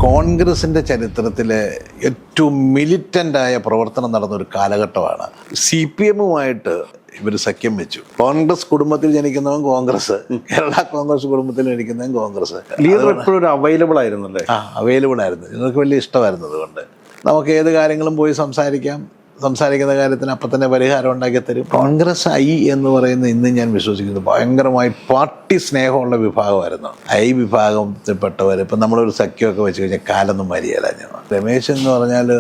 കോൺഗ്രസിൻ്റെ ചരിത്രത്തിലെ ഏറ്റവും മിലിറ്റൻ്റായ പ്രവർത്തനം നടന്നൊരു കാലഘട്ടമാണ്. CPM-ഉമായിട്ട് ഇവർ സഖ്യം വെച്ചു. കോൺഗ്രസ് കുടുംബത്തിൽ ജനിക്കുന്നവൻ കോൺഗ്രസ്, കേരള കോൺഗ്രസ് കുടുംബത്തിൽ ജനിക്കുന്നവൻ കോൺഗ്രസ്. ലീഡർ എപ്പോഴും അവൈലബിൾ ആയിരുന്നല്ലേ? അവൈലബിൾ ആയിരുന്നു. നിങ്ങൾക്ക് വലിയ ഇഷ്ടമായിരുന്നു. അതുകൊണ്ട് നമുക്ക് ഏത് കാര്യങ്ങളും പോയി സംസാരിക്കുന്ന കാര്യത്തിന് അപ്പം തന്നെ പരിഹാരം ഉണ്ടാക്കി തരും. കോൺഗ്രസ് എന്ന് പറയുന്ന ഇന്ന് ഞാൻ വിശ്വസിക്കുന്നത് ഭയങ്കരമായി പാർട്ടി സ്നേഹമുള്ള വിഭാഗമായിരുന്നു. വിഭാഗത്തിൽപ്പെട്ടവർ ഇപ്പം നമ്മളൊരു സഖ്യമൊക്കെ വെച്ച് കഴിഞ്ഞാൽ കാലൊന്നും മരിയല്ല. രമേശ് എന്ന് പറഞ്ഞാൽ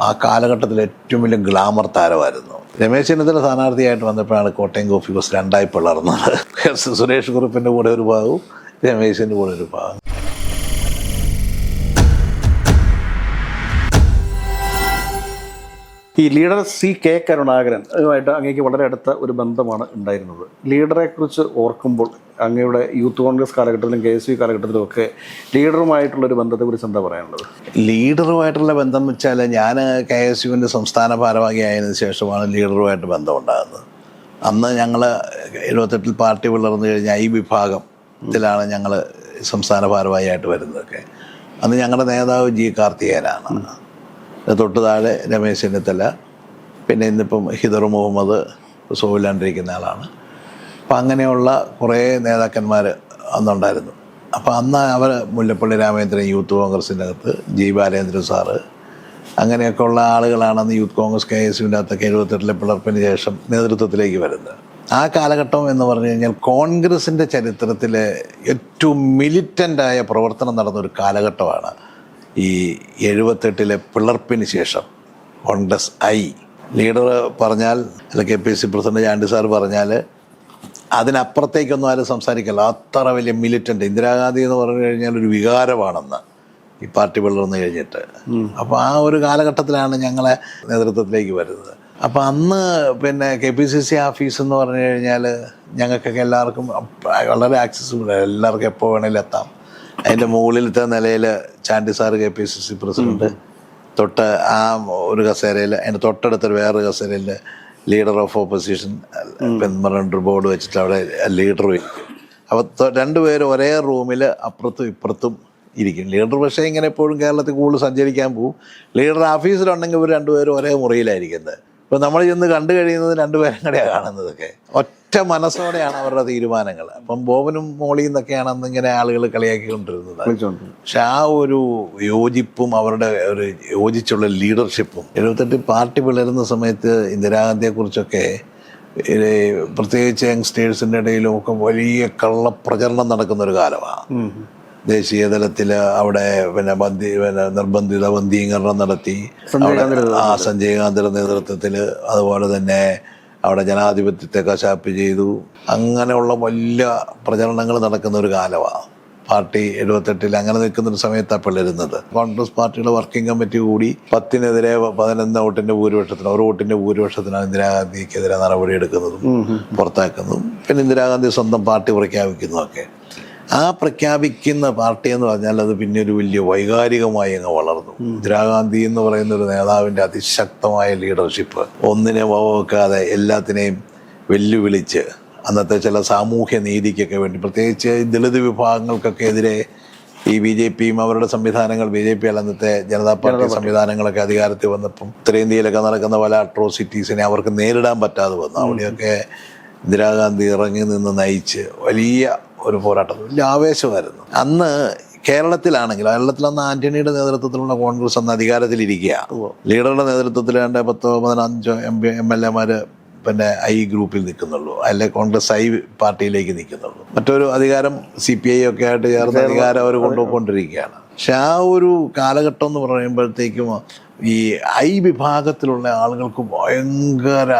ആ കാലഘട്ടത്തിൽ ഏറ്റവും വലിയ ഗ്ലാമർ താരമായിരുന്നു. രമേശ് ചെന്നിത്തല സ്ഥാനാർത്ഥിയായിട്ട് വന്നപ്പോഴാണ് കോട്ടയം കോഫി ബസ് രണ്ടായി പിളർന്നത്. സുരേഷ് കുറുപ്പിൻ്റെ കൂടെ ഒരു ഭാഗവും രമേശിൻ്റെ കൂടെ ഒരു ഭാഗം. ഈ ലീഡർ C.K. കരുണാകരനുമായിട്ട് അങ്ങേക്ക് വളരെ അടുത്ത ഒരു ബന്ധമാണ് ഉണ്ടായിരുന്നത്. ലീഡറെ കുറിച്ച് ഓർക്കുമ്പോൾ അങ്ങയുടെ യൂത്ത് കോൺഗ്രസ് കാലഘട്ടത്തിലും KSU കാലഘട്ടത്തിലും ഒക്കെ ലീഡറുമായിട്ടുള്ളൊരു ബന്ധത്തെക്കുറിച്ച് എന്താ പറയാനുള്ളത്? ലീഡറുമായിട്ടുള്ള ബന്ധം എന്ന് വെച്ചാൽ ഞാൻ KSUവിൻ്റെ സംസ്ഥാന ഭാരവാഹിയായതിനു ശേഷമാണ് ലീഡറുമായിട്ട് ബന്ധമുണ്ടാകുന്നത്. അന്ന് ഞങ്ങൾ 78 പാർട്ടി പിളർന്നു കഴിഞ്ഞാൽ ഈ വിഭാഗത്തിലാണ് ഞങ്ങൾ സംസ്ഥാന ഭാരവാഹിയായിട്ട് വരുന്നതൊക്കെ. അന്ന് ഞങ്ങളുടെ നേതാവ് G. കാർത്തികേയനാണ്. തൊട്ട് താഴെ രമേശ് ചെന്നിത്തല, പിന്നെ ഇന്നിപ്പം ഹിദർ മുഹമ്മദ് സോവിലാണ്ടിരിക്കുന്ന ആളാണ്. അപ്പം അങ്ങനെയുള്ള കുറേ നേതാക്കന്മാർ അന്നുണ്ടായിരുന്നു. അപ്പോൾ അന്ന് അവർ മുല്ലപ്പള്ളി രാമചന്ദ്രൻ യൂത്ത് കോൺഗ്രസിൻ്റെ അകത്ത്, G. ബാലേന്ദ്രൻ സാറ്, അങ്ങനെയൊക്കെ ഉള്ള ആളുകളാണ് അന്ന് യൂത്ത് കോൺഗ്രസ് KSUവിൻ്റെ അകത്തൊക്കെ 78 പിളർപ്പിന് ശേഷം നേതൃത്വത്തിലേക്ക് വരുന്നത്. ആ കാലഘട്ടം എന്ന് പറഞ്ഞു കഴിഞ്ഞാൽ കോൺഗ്രസിൻ്റെ ചരിത്രത്തിലെ ഏറ്റവും മിലിറ്റൻ്റായ പ്രവർത്തനം നടന്നൊരു കാലഘട്ടമാണ് ഈ 78 പിളർപ്പിന് ശേഷം. കോൺഗ്രസ് ലീഡർ പറഞ്ഞാൽ, അല്ല KPC പ്രസിഡന്റ് ചാണ്ടി സാർ പറഞ്ഞാൽ അതിനപ്പുറത്തേക്കൊന്നും ആരും സംസാരിക്കില്ല. അത്ര വലിയ മിലിറ്റൻ്റ്. ഇന്ദിരാഗാന്ധി എന്ന് പറഞ്ഞു കഴിഞ്ഞാൽ ഒരു വികാരമാണെന്ന് ഈ പാർട്ടി പിളർന്നു കഴിഞ്ഞിട്ട്. അപ്പോൾ ആ ഒരു കാലഘട്ടത്തിലാണ് ഞങ്ങളെ നേതൃത്വത്തിലേക്ക് വരുന്നത്. അപ്പോൾ അന്ന് പിന്നെ KPCC ഓഫീസ് എന്ന് പറഞ്ഞു കഴിഞ്ഞാൽ ഞങ്ങൾക്കൊക്കെ എല്ലാവർക്കും വളരെ ആക്സസിബിൾ, എല്ലാവർക്കും എപ്പോൾ വേണേലും എത്താം. അതിൻ്റെ മുകളിലത്തെ നിലയിൽ ചാണ്ടി സാറ് KPCC പ്രസിഡന്റ്, തൊട്ട് ആ ഒരു കസേരയിൽ, അതിൻ്റെ തൊട്ടടുത്തൊരു വേറൊരു കസേരയിൽ ലീഡർ ഓഫ് ഓപ്പോസിഷൻ എന്ന് പറഞ്ഞൊരു ബോർഡ് വെച്ചിട്ട് അവിടെ ലീഡർ ഇരിക്കും. അപ്പോൾ രണ്ടുപേരും ഒരേ റൂമിൽ അപ്പുറത്തും ഇപ്പുറത്തും ഇരിക്കും. ലീഡർ പക്ഷേ ഇങ്ങനെ എപ്പോഴും കേരളത്തിൽ കൂടുതൽ സഞ്ചരിക്കാൻ പോകും. ലീഡർ ഓഫീസിലുണ്ടെങ്കിൽ ഇവർ രണ്ടുപേരും ഒരേ മുറിയിലായിരിക്കുന്നത്. ഇപ്പോൾ നമ്മൾ ചെന്ന് കണ്ടു കഴിയുന്നത് രണ്ടുപേരും കൂടെയാണ് കാണുന്നതൊക്കെ. ഒറ്റ മനസ്സോടെയാണ് അവരുടെ തീരുമാനങ്ങൾ. അപ്പം ബോബനും മോളിയും എന്നൊക്കെയാണ് അന്നിങ്ങനെ ആളുകൾ കളിയാക്കിക്കൊണ്ടിരുന്നത്. പക്ഷെ ആ ഒരു യോജിപ്പും അവരുടെ ഒരു യോജിച്ചുള്ള ലീഡർഷിപ്പും 78 പാർട്ടി പിളരുന്ന സമയത്ത് ഇന്ദിരാഗാന്ധിയെക്കുറിച്ചൊക്കെ പ്രത്യേകിച്ച് യങ്സ്റ്റേഴ്സിൻ്റെ ഇടയിലും ഒക്കെ വലിയ കള്ളപ്രചരണം നടക്കുന്നൊരു കാലമാണ്. ദേശീയ തലത്തിൽ അവിടെ നിർബന്ധിത ബന്ധീകരണം നടത്തി സഞ്ജയ് ഗാന്ധിയുടെ നേതൃത്വത്തിൽ. അതുപോലെ തന്നെ അവിടെ ജനാധിപത്യത്തെ കശാപ്പ് ചെയ്തു. അങ്ങനെയുള്ള വലിയ പ്രചരണങ്ങൾ നടക്കുന്ന ഒരു കാലമാണ് പാർട്ടി 78 അങ്ങനെ നിൽക്കുന്നൊരു സമയത്താണ് പിളരുന്നത്. കോൺഗ്രസ് പാർട്ടിയുടെ വർക്കിംഗ് കമ്മിറ്റി കൂടി 10-നെതിരെ 11 വോട്ടിൻ്റെ ഭൂരിപക്ഷത്തിന്, ഒരു വോട്ടിൻ്റെ ഭൂരിപക്ഷത്തിനാണ് ഇന്ദിരാഗാന്ധിക്കെതിരെ നടപടിയെടുക്കുന്നതും പുറത്താക്കുന്നതും. പിന്നെ ഇന്ദിരാഗാന്ധി സ്വന്തം പാർട്ടി പ്രഖ്യാപിക്കുന്നതൊക്കെ. ആ പ്രഖ്യാപിക്കുന്ന പാർട്ടി എന്ന് പറഞ്ഞാൽ അത് പിന്നെ ഒരു വലിയ വൈകാരികമായി അങ്ങ് വളർന്നു. ഇന്ദിരാഗാന്ധി എന്ന് പറയുന്ന ഒരു നേതാവിൻ്റെ അതിശക്തമായ ലീഡർഷിപ്പ്, ഒന്നിനെ വകവെക്കാതെ എല്ലാത്തിനെയും വെല്ലുവിളിച്ച് അന്നത്തെ ചില സാമൂഹ്യ നീതിക്കൊക്കെ വേണ്ടി, പ്രത്യേകിച്ച് ദളിത് വിഭാഗങ്ങൾക്കൊക്കെ എതിരെ ഈ BJPയും അവരുടെ സംവിധാനങ്ങൾ, BJP അല്ല അന്നത്തെ ജനതാ പാർട്ടി സംവിധാനങ്ങളൊക്കെ അധികാരത്തിൽ വന്നപ്പം ഉത്തരേന്ത്യയിലൊക്കെ നടക്കുന്ന പല അട്രോസിറ്റീസിനെ അവർക്ക് നേരിടാൻ പറ്റാതെ വന്നു. അവിടെയൊക്കെ ഇന്ദിരാഗാന്ധി ഇറങ്ങി നിന്ന് നയിച്ച് വലിയ ഒരു പോരാട്ടം, വലിയ ആവേശമായിരുന്നു. അന്ന് കേരളത്തിലന്ന് ആന്റണിയുടെ നേതൃത്വത്തിലുള്ള കോൺഗ്രസ് അന്ന് അധികാരത്തിലിരിക്കുക. ലീഡറുടെ നേതൃത്വത്തിൽ 10-15 MLA-മാർ പിന്നെ ഗ്രൂപ്പിൽ നിൽക്കുന്നുള്ളൂ, അല്ലെ കോൺഗ്രസ് പാർട്ടിയിലേക്ക് നിൽക്കുന്നുള്ളൂ. മറ്റൊരു അധികാരം CPI ഒക്കെ ആയിട്ട് ചേർന്ന് അധികാരം അവർ കൊണ്ടുപോയിക്കൊണ്ടിരിക്കുകയാണ്. പക്ഷെ ആ ഒരു കാലഘട്ടം എന്ന് പറയുമ്പോഴത്തേക്കും ഈ വിഭാഗത്തിലുള്ള ആളുകൾക്ക് ഭയങ്കര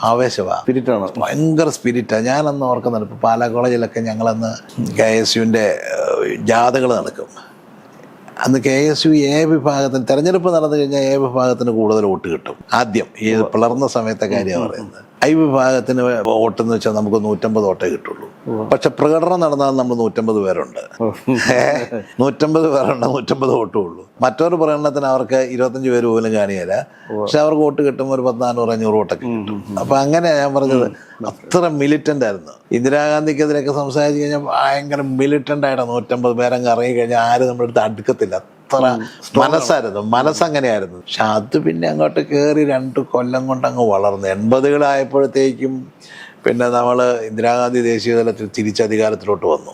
ആവേശമാണ്, ഭയങ്കര സ്പിരിറ്റാണ്. ഞാനന്ന് ഓർക്കുന്നുണ്ട്, ഇപ്പോൾ പാലാ കോളേജിലൊക്കെ ഞങ്ങളന്ന് KSUവിൻ്റെ ജാഥകൾ നടക്കും. അന്ന് KSU വിഭാഗത്തിന് തെരഞ്ഞെടുപ്പ് നടന്നു കഴിഞ്ഞാൽ വിഭാഗത്തിന് കൂടുതൽ വോട്ട് കിട്ടും. ആദ്യം ഈ പിളർന്ന സമയത്തെ കാര്യമാണ് പറയുന്നത്. വിഭാഗത്തിന് വോട്ടെന്ന് വെച്ചാൽ നമുക്ക് 150 വോട്ടേ കിട്ടുള്ളൂ. പക്ഷെ പ്രകടനം നടന്നാൽ നമ്മൾ 150 പേരുണ്ട്. 150 പേരുണ്ട്, 150 വോട്ടേ ഉള്ളൂ. മറ്റൊരു പ്രകടനത്തിന് അവർക്ക് 25 പേര് പോലും കാണിയല്ല. പക്ഷെ അവർക്ക് വോട്ട് കിട്ടുമ്പോൾ ഒരു 400-500 വോട്ടൊക്കെ കിട്ടും. അപ്പം അങ്ങനെയാണ് ഞാൻ പറഞ്ഞത്, അത്ര മിലിറ്റൻ്റ് ആയിരുന്നു. ഇന്ദിരാഗാന്ധിക്കെതിരെയൊക്കെ സംസാരിച്ച് കഴിഞ്ഞാൽ ഭയങ്കര മിലിറ്റൻ്റ് ആയിട്ടാണ്. 150 പേരങ്ങ് ഇറങ്ങി കഴിഞ്ഞാൽ ആരും നമ്മുടെ അടുത്ത് അടുക്കത്തില്ല. അത്ര മനസ്സങ്ങനെയായിരുന്നു. പക്ഷെ അത് പിന്നെ അങ്ങോട്ട് കയറി 2 കൊല്ലം കൊണ്ട് അങ്ങ് വളർന്നു. 80-കളായപ്പോഴത്തേക്കും പിന്നെ നമ്മൾ ഇന്ദിരാഗാന്ധി ദേശീയ തലത്തിൽ തിരിച്ചധികാരത്തിലോട്ട് വന്നു.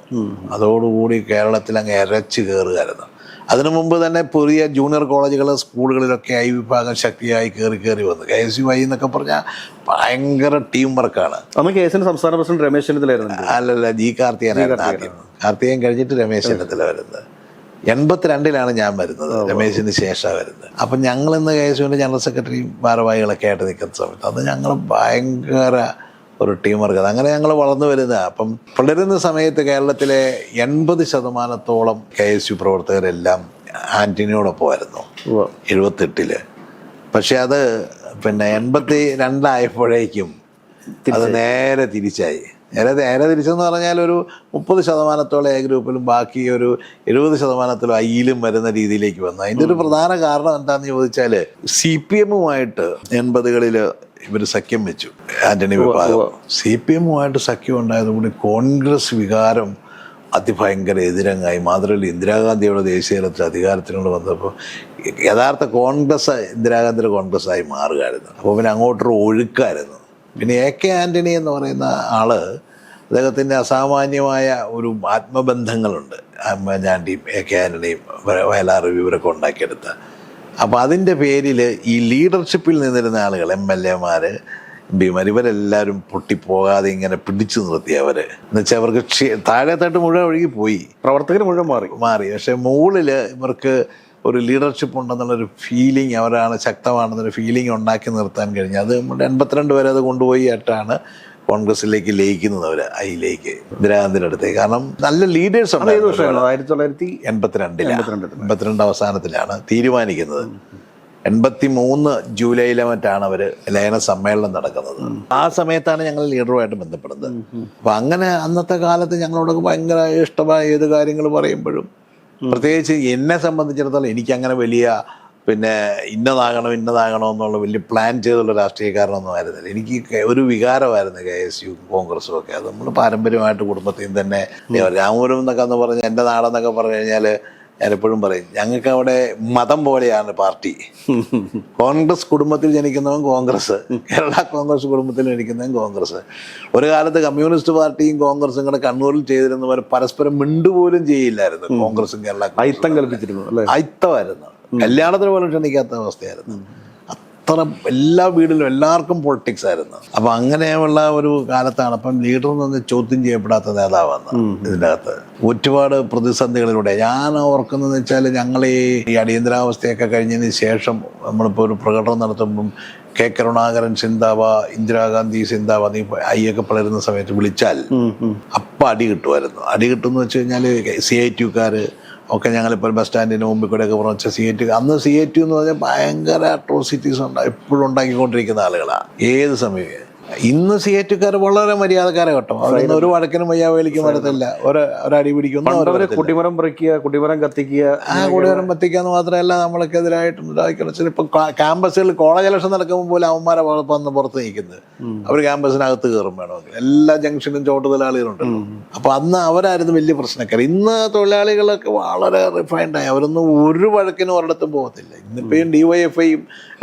അതോടുകൂടി കേരളത്തിൽ അങ്ങ് ഇരച്ച് കയറുകയായിരുന്നു. അതിനു മുമ്പ് തന്നെ പുതിയ ജൂനിയർ കോളേജുകൾ സ്കൂളുകളിലൊക്കെ ഐ വിഭാഗം ശക്തിയായി കയറി വന്നു. KSUI എന്നൊക്കെ പറഞ്ഞാൽ ഭയങ്കര ടീം വർക്കാണ്. അന്ന് കേസിന് സംസ്ഥാന പ്രസിഡന്റ് രമേശ് ചെന്നിത്തലായിരുന്നു. അല്ലല്ല, ജി കാർത്തികനായിരുന്നു ആദ്യം. കാർത്തികൻ കഴിഞ്ഞിട്ട് രമേശ് ചെന്നിത്തല വരുന്നത്. 82-ലാണ് ഞാൻ വരുന്നത്, രമേശിന് ശേഷമാണ് വരുന്നത്. അപ്പം ഞങ്ങളിന്ന് KSUവിൻ്റെ ജനറൽ സെക്രട്ടറിയും ഭാരവാഹികളൊക്കെ ആയിട്ട് നിൽക്കുന്ന സമയത്ത് അത് ഞങ്ങൾ ഭയങ്കര ഒരു ടീം വർക്ക്. അങ്ങനെ ഞങ്ങൾ വളർന്നു വരുന്നത്. അപ്പം വളരുന്ന സമയത്ത് കേരളത്തിലെ 80% KSU പ്രവർത്തകരെല്ലാം ആൻ്റണിയോടൊപ്പമായിരുന്നു 78-ല്. പക്ഷെ അത് പിന്നെ 82 ആയപ്പോഴേക്കും അത് നേരെ തിരിച്ചായി. നേരെ തിരിച്ചെന്ന് പറഞ്ഞാൽ ഒരു 30% എ ഗ്രൂപ്പിലും ബാക്കി ഒരു 70% ഐയിലും വരുന്ന രീതിയിലേക്ക് വന്നു. അതിൻ്റെ ഒരു പ്രധാന കാരണം എന്താണെന്ന് ചോദിച്ചാൽ CPM-ഉമായിട്ട് 80-കളിൽ ഇവർ സഖ്യം വെച്ചു. ആന്റണി വിഭാഗം CPM-ഉമായിട്ട് സഖ്യം ഉണ്ടായതുകൊണ്ട് കോൺഗ്രസ് വികാരം അതിഭയങ്കര എതിരങ്ങായി. മാത്രമല്ല ഇന്ദിരാഗാന്ധിയുടെ ദേശീയ തലത്തിൽ അധികാരത്തിനോട് വന്നപ്പോൾ യഥാർത്ഥ കോൺഗ്രസ് ഇന്ദിരാഗാന്ധിയുടെ കോൺഗ്രസ്സായി മാറുകയായിരുന്നു. അപ്പോൾ പിന്നെ അങ്ങോട്ടൊരു ഒഴുക്കായിരുന്നു. പിന്നെ AK ആൻ്റണി എന്ന് പറയുന്ന ആള്, അദ്ദേഹത്തിൻ്റെ അസാമാന്യമായ ഒരു ആത്മബന്ധങ്ങളുണ്ട്. ഉമ്മൻചാണ്ടിയും AK ആൻ്റണിയും വയലാർ ഇവരൊക്കെ ഉണ്ടാക്കിയെടുത്ത. അപ്പോൾ അതിൻ്റെ പേരിൽ ഈ ലീഡർഷിപ്പിൽ നിന്നിരുന്ന ആളുകൾ, MLA-മാർ, MP-മാർ, ഇവരെല്ലാവരും പൊട്ടിപ്പോകാതെ ഇങ്ങനെ പിടിച്ചു നിർത്തി. എന്നുവെച്ചാൽ അവർക്ക് താഴെത്തായിട്ട് മുഴുവൻ ഒഴുകിപ്പോയി, പ്രവർത്തകർ മുഴുവൻ മാറി. പക്ഷേ മുകളിൽ ഇവർക്ക് ഒരു ലീഡർഷിപ്പ് ഉണ്ടെന്നുള്ളൊരു ഫീലിംഗ്, അവരാണ് ശക്തമാണെന്നൊരു ഫീലിംഗ് ഉണ്ടാക്കി നിർത്താൻ കഴിഞ്ഞു. അത് 82 വരെ അത് കൊണ്ടുപോയി ആയിട്ടാണ് കോൺഗ്രസിലേക്ക് ലയിക്കുന്നത്. അവർ അതിലേക്ക് ഇന്ദിരാഗാന്ധിയുടെ അടുത്തേക്ക്. കാരണം നല്ല ലീഡേഴ്സ് ഉണ്ട്. 1982 അവസാനത്തിലാണ് തീരുമാനിക്കുന്നത്. 83 ജൂലൈയിലെ മറ്റാണ് അവർ ലയന സമ്മേളനം നടക്കുന്നത്. ആ സമയത്താണ് ഞങ്ങൾ ലീഡറുമായിട്ട് ബന്ധപ്പെടുന്നത്. അപ്പം അങ്ങനെ അന്നത്തെ കാലത്ത് ഞങ്ങളോടൊക്കെ ഭയങ്കര ഇഷ്ടമായ ഏത് കാര്യങ്ങൾ പറയുമ്പോഴും, പ്രത്യേകിച്ച് എന്നെ സംബന്ധിച്ചിടത്തോളം എനിക്കങ്ങനെ വലിയ പിന്നെ ഇന്നതാകണോ എന്നുള്ള വലിയ പ്ലാൻ ചെയ്തുള്ള രാഷ്ട്രീയക്കാരനൊന്നും ആയിരുന്നില്ല. എനിക്ക് ഒരു വികാരമായിരുന്നു KSU കോൺഗ്രസും ഒക്കെ. അത് നമ്മൾ പാരമ്പര്യമായിട്ട് കുടുംബത്തിൽ നിന്ന് തന്നെ രാമപുരം എന്നൊക്കെ എന്ന് പറഞ്ഞാൽ എൻ്റെ നാടെന്നൊക്കെ പറഞ്ഞു കഴിഞ്ഞാൽ ഞാനെപ്പോഴും പറയും, ഞങ്ങൾക്ക് അവിടെ മതം പോലെയാണ് പാർട്ടി. കോൺഗ്രസ് കുടുംബത്തിൽ ജനിക്കുന്നവൻ കോൺഗ്രസ്, കേരള കോൺഗ്രസ് കുടുംബത്തിൽ ജനിക്കുന്നവൻ കോൺഗ്രസ്. ഒരു കാലത്ത് കമ്മ്യൂണിസ്റ്റ് പാർട്ടിയും കോൺഗ്രസും കൂടെ കണ്ണൂരിൽ ചെയ്തിരുന്നവർ പരസ്പരം മിണ്ടുപോലും ചെയ്യില്ലായിരുന്നു. കോൺഗ്രസും കേരള അയിത്തം കൽപ്പിച്ചിരുന്നു, അയിത്തമായിരുന്നു. കല്യാണത്തിന് പോലും ക്ഷണിക്കാത്ത അവസ്ഥയായിരുന്നു. അത്ര എല്ലാ വീടിലും എല്ലാവർക്കും പൊളിറ്റിക്സ് ആയിരുന്നു. അപ്പം അങ്ങനെയുള്ള ഒരു കാലത്താണ്. അപ്പം ലീഡർ നിന്ന് ചോദ്യം ചെയ്യപ്പെടാത്ത നേതാവാണ് ഇതിൻ്റെ അകത്ത്. ഒരുപാട് പ്രതിസന്ധികളിലൂടെ ഞാൻ ഓർക്കുന്നതെന്ന് വെച്ചാൽ, ഞങ്ങൾ ഈ അടിയന്തരാവസ്ഥയൊക്കെ കഴിഞ്ഞതിന് ശേഷം നമ്മളിപ്പോൾ ഒരു പ്രകടനം നടത്തുമ്പം കരുണാകരൻ സിന്ദാബാ, ഇന്ദിരാഗാന്ധി സിന്ദാബാ, നീ അയ്യൊക്കെ പളരുന്ന സമയത്ത് വിളിച്ചാൽ അപ്പം അടി കിട്ടുമായിരുന്നു. അടി കിട്ടുമെന്ന് വെച്ച് കഴിഞ്ഞാൽ CITUക്കാർ ഒക്കെ ഞങ്ങളിപ്പോൾ ബസ് സ്റ്റാൻഡിന് മുമ്പിൽ കൂടെയൊക്കെ പറഞ്ഞ CITU, അന്ന് CITU എന്ന് പറഞ്ഞാൽ ഭയങ്കര അട്രോസിറ്റീസ് എപ്പോഴും ഉണ്ടാക്കിക്കൊണ്ടിരിക്കുന്ന ആളുകളാണ് ഏത് സമയം. ഇന്ന് CITUക്കാർ വളരെ മര്യാദക്കാരെ കേട്ടോ. അവരൊന്നും ഒരു വഴക്കിനും വയ്യാവേലിക്കും വരത്തില്ല, ഒരടി പിടിക്കുന്നു. കുടിമരം പറിക്കുക, കുടിമരം കത്തിക്കുക, കുടിമരം കത്തിക്കാന്ന് മാത്രമല്ല നമ്മൾക്കെതിരായിട്ടും ഇതാക്കി. ഇപ്പം ക്യാമ്പസുകളിൽ കോളേജ് ഇലക്ഷൻ നടക്കുമ്പോൾ പോലും അവന്മാരെ വന്ന് പുറത്ത് നിൽക്കുന്നത്. അവർ ക്യാമ്പസിനകത്ത് കയറും വേണമെങ്കിൽ. എല്ലാ ജംഗ്ഷനും തൊഴിലാളികളുണ്ടല്ലോ. അപ്പം അന്ന് അവരായിരുന്നു വലിയ പ്രശ്നക്കാർ. ഇന്ന് തൊഴിലാളികളൊക്കെ വളരെ റിഫൈൻഡായി. അവരൊന്നും ഒരു വഴക്കിനും ഒരിടത്തും പോകത്തില്ല. ഇന്നിപ്പോഴും DYFIയും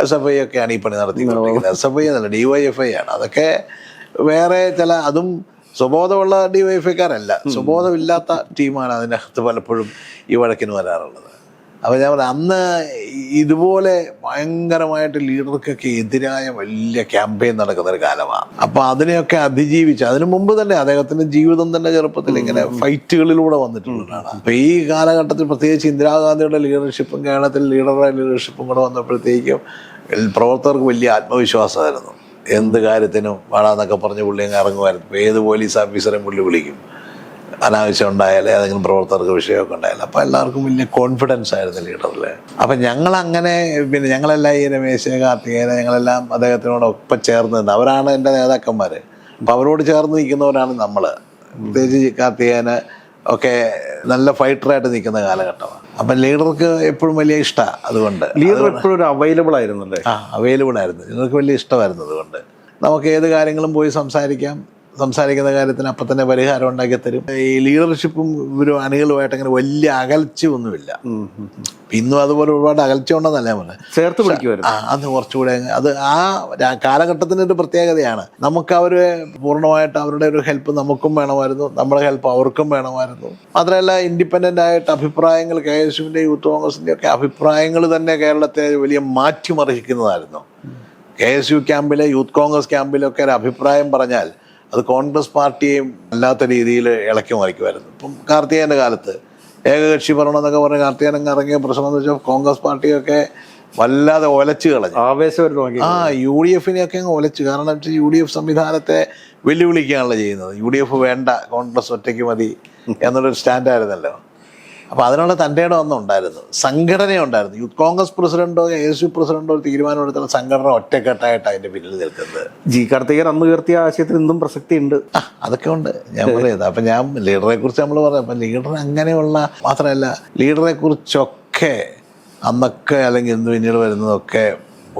SFI ഒക്കെയാണ് ഈ പണി നടത്തിക്കൊണ്ടിരിക്കുന്നത്. SFI എന്നല്ല, DYFI ആണ്. അതൊക്കെ വേറെ ചില, അതും സ്വബോധമുള്ള DYFIക്കാരല്ല, സ്വബോധമില്ലാത്ത ടീമാണ് അതിനകത്ത് പലപ്പോഴും ഈ വഴക്കിന് വരാറുള്ളത്. അപ്പോൾ ഞാൻ പറയാം, അന്ന് ഇതുപോലെ ഭയങ്കരമായിട്ട് ലീഡർക്കൊക്കെ എതിരായ വലിയ ക്യാമ്പയിൻ നടക്കുന്നൊരു കാലമാണ്. അപ്പോൾ അതിനെയൊക്കെ അതിജീവിച്ച്, അതിനു മുമ്പ് തന്നെ അദ്ദേഹത്തിൻ്റെ ജീവിതം തന്നെ ചെറുപ്പത്തിൽ ഇങ്ങനെ ഫൈറ്റുകളിലൂടെ വന്നിട്ടുള്ളതാണ്. അപ്പോൾ ഈ കാലഘട്ടത്തിൽ പ്രത്യേകിച്ച് ഇന്ദിരാഗാന്ധിയുടെ ലീഡർഷിപ്പും കേരളത്തിൽ ലീഡറുടെ ലീഡർഷിപ്പും കൂടെ വന്നപ്പോഴത്തേക്കും പ്രവർത്തകർക്ക് വലിയ ആത്മവിശ്വാസമായിരുന്നു. എന്ത് കാര്യത്തിനും വേണമെന്നൊക്കെ പറഞ്ഞ് പുള്ളി അങ്ങ് ഇറങ്ങുമായിരുന്നു. ഏത് പോലീസ് ഓഫീസറെയും പുള്ളി വിളിക്കും, അനാവശ്യം ഉണ്ടായാലേ ഏതെങ്കിലും പ്രവർത്തകർക്ക് വിഷയമൊക്കെ ഉണ്ടായാലും. അപ്പോൾ എല്ലാവർക്കും വലിയ കോൺഫിഡൻസ് ആയിരുന്നു ലീഡറിൽ. അപ്പം ഞങ്ങളങ്ങനെ പിന്നെ ഞങ്ങളെല്ലാം ഈ രമേശ്, കാർത്തികേയൻ, ഞങ്ങളെല്ലാം അദ്ദേഹത്തിനോടൊപ്പം ചേർന്ന് നിന്ന്, അവരാണ് എൻ്റെ നേതാക്കന്മാർ. അപ്പം അവരോട് ചേർന്ന് നിൽക്കുന്നവരാണ് നമ്മൾ. പ്രത്യേകിച്ച് കാർത്തികേയന് ഒക്കെ നല്ല ഫൈറ്ററായിട്ട് നിൽക്കുന്ന കാലഘട്ടമാണ്. അപ്പം ലീഡർക്ക് എപ്പോഴും വലിയ ഇഷ്ടമാണ്. അതുകൊണ്ട് ലീഡർ എപ്പോഴും ഒരു അവൈലബിൾ ആയിരുന്നല്ലേ? അവൈലബിൾ ആയിരുന്നു. ലീഡർക്ക് വലിയ ഇഷ്ടമായിരുന്നു. അതുകൊണ്ട് നമുക്ക് ഏത് കാര്യങ്ങളും പോയി സംസാരിക്കാം, സംസാരിക്കുന്ന കാര്യത്തിന് അപ്പം തന്നെ പരിഹാരം ഉണ്ടാക്കി തരും. ഈ ലീഡർഷിപ്പും ഇവരും അണികളുമായിട്ട് അങ്ങനെ വലിയ അകൽച്ചയൊന്നുമില്ല. ഇന്നും അതുപോലെ ഒരുപാട് അകൽച്ച ഉണ്ടെന്നല്ല ഞാൻ പറഞ്ഞത്, ചേർത്ത് പിടിക്കുമായിരുന്നു. അന്ന് കുറച്ചുകൂടെ അത് ആ കാലഘട്ടത്തിൻ്റെ ഒരു പ്രത്യേകതയാണ്. നമുക്ക് അവർ പൂർണ്ണമായിട്ട് അവരുടെ ഒരു ഹെൽപ്പ് നമുക്കും വേണമായിരുന്നു, നമ്മുടെ ഹെൽപ്പ് അവർക്കും വേണമായിരുന്നു. മാത്രമല്ല ഇൻഡിപെൻഡൻ്റ് ആയിട്ട് അഭിപ്രായങ്ങൾ KSUവിൻ്റെ യൂത്ത് കോൺഗ്രസിൻ്റെ ഒക്കെ അഭിപ്രായങ്ങൾ തന്നെ കേരളത്തെ വലിയ മാറ്റിമറിക്കുന്നതായിരുന്നു. KSU ക്യാമ്പിലെ യൂത്ത് കോൺഗ്രസ് ക്യാമ്പിലൊക്കെ ഒരു അഭിപ്രായം പറഞ്ഞാൽ അത് കോൺഗ്രസ് പാർട്ടിയെയും അല്ലാത്ത രീതിയിൽ ഇളക്കി മറിക്കുമായിരുന്നു. ഇപ്പം കാർത്തികേയൻ്റെ കാലത്ത് ഏകകക്ഷി ഭരണം എന്നൊക്കെ പറഞ്ഞ് കാർത്തികേയൻ ഇറങ്ങിയ പ്രശ്നം എന്ന് വെച്ചാൽ കോൺഗ്രസ് പാർട്ടിയൊക്കെ വല്ലാതെ ഒലച്ചു കളഞ്ഞു. ആവേശം UDF അങ്ങ് ഒലച്ചു. കാരണം വെച്ചാൽ UDF സംവിധാനത്തെ വെല്ലുവിളിക്കുകയാണല്ലോ ചെയ്യുന്നത്. UDF വേണ്ട, കോൺഗ്രസ് ഒറ്റയ്ക്ക് മതി എന്നുള്ളൊരു സ്റ്റാൻഡായിരുന്നല്ലോ. അപ്പോൾ അതിനുള്ള തൻ്റെ ഇടം ഒന്നും ഉണ്ടായിരുന്നു, സംഘടനയുണ്ടായിരുന്നു. യൂത്ത് കോൺഗ്രസ് പ്രസിഡന്റോ KSU പ്രസിഡന്റോ ഒരു തീരുമാനമെടുത്തുള്ള സംഘടന ഒറ്റക്കെട്ടായിട്ട് അതിൻ്റെ പിന്നിൽ നിൽക്കുന്നത്. കാർത്തികേയൻ അന്ന് ഉയർത്തിയ ആശയത്തിന് ഇന്നും പ്രസക്തി ഉണ്ട്. അതൊക്കെ ഉണ്ട്, ഞാൻ പറയുന്നത്. അപ്പം ഞാൻ ലീഡറെ കുറിച്ച് നമ്മൾ പറയാം. അപ്പം ലീഡർ അങ്ങനെയുള്ള മാത്രമല്ല, ലീഡറെ കുറിച്ചൊക്കെ അന്നൊക്കെ അല്ലെങ്കിൽ ഇന്ന് പിന്നീട് വരുന്നതൊക്കെ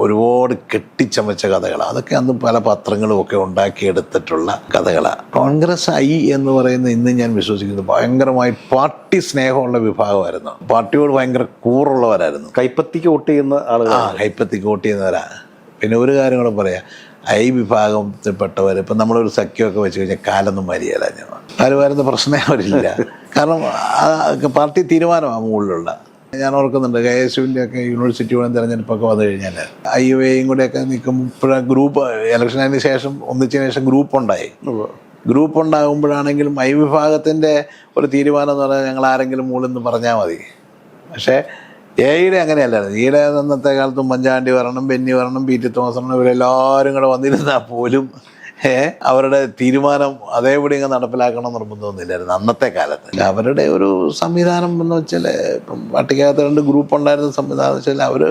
ഒരുപാട് കെട്ടിച്ചമച്ച കഥകളാണ്. അതൊക്കെ അന്ന് പല പത്രങ്ങളും ഒക്കെ ഉണ്ടാക്കിയെടുത്തിട്ടുള്ള കഥകളാണ്. കോൺഗ്രസ് എന്ന് പറയുന്ന ഇന്ന് ഞാൻ വിശ്വസിക്കുന്നത് ഭയങ്കരമായി പാർട്ടി സ്നേഹമുള്ള വിഭാഗമായിരുന്നു. പാർട്ടിയോട് ഭയങ്കര കൂറുള്ളവരായിരുന്നു. കൈപ്പത്തിക്ക് വോട്ട് ചെയ്യുന്ന ആളുകൾ. കൈപ്പത്തിക്ക് വോട്ട് ചെയ്യുന്നവരാണ്. പിന്നെ ഒരു കാര്യം കൂടെ പറയാം, വിഭാഗത്തിൽപ്പെട്ടവർ ഇപ്പം നമ്മളൊരു സഖ്യമൊക്കെ വെച്ച് കഴിഞ്ഞാൽ കാലൊന്നും മരിയല്ല. ആര് വരുന്ന പ്രശ്നമേ വരില്ല. കാരണം പാർട്ടി തീരുമാനമാണ് മുകളിലുള്ള. ഞാൻ ഓർക്കുന്നുണ്ട് KSUവിൻ്റെ ഒക്കെ യൂണിവേഴ്സിറ്റിയോടെ തിരഞ്ഞെടുപ്പൊക്കെ വന്നു കഴിഞ്ഞാൽ IUAയും കൂടെയൊക്കെ നിൽക്കുമ്പോൾ ഗ്രൂപ്പ് ഇലക്ഷനതിന് ശേഷം ഒന്നിച്ചതിന് ശേഷം ഗ്രൂപ്പ് ഉണ്ടാകുമ്പോഴാണെങ്കിലും വിഭാഗത്തിൻ്റെ ഒരു തീരുമാനം എന്ന് പറഞ്ഞാൽ ഞങ്ങൾ ആരെങ്കിലും മുകളിൽ നിന്ന് പറഞ്ഞാൽ മതി. പക്ഷേ എയുടെ അങ്ങനെയല്ലായിരുന്നു. ഈയുടെ അന്നത്തെ കാലത്ത് ഉമ്മൻചാണ്ടി വരണം, ബെന്നി വരണം, PT തോമസ് വരണം, ഇവരെല്ലാവരും കൂടെ വന്നിരുന്നാൽ പോലും അവരുടെ തീരുമാനം അതേപടി ഇങ്ങനെ നടപ്പിലാക്കണം നിർബന്ധമൊന്നുമില്ലായിരുന്നു അന്നത്തെ കാലത്ത്. അവരുടെ ഒരു സംവിധാനം എന്ന് വെച്ചാൽ ഇപ്പം പട്ടികകത്ത് 2 ഗ്രൂപ്പ് ഉണ്ടായിരുന്ന സംവിധാനം എന്ന് വെച്ചാൽ അവർ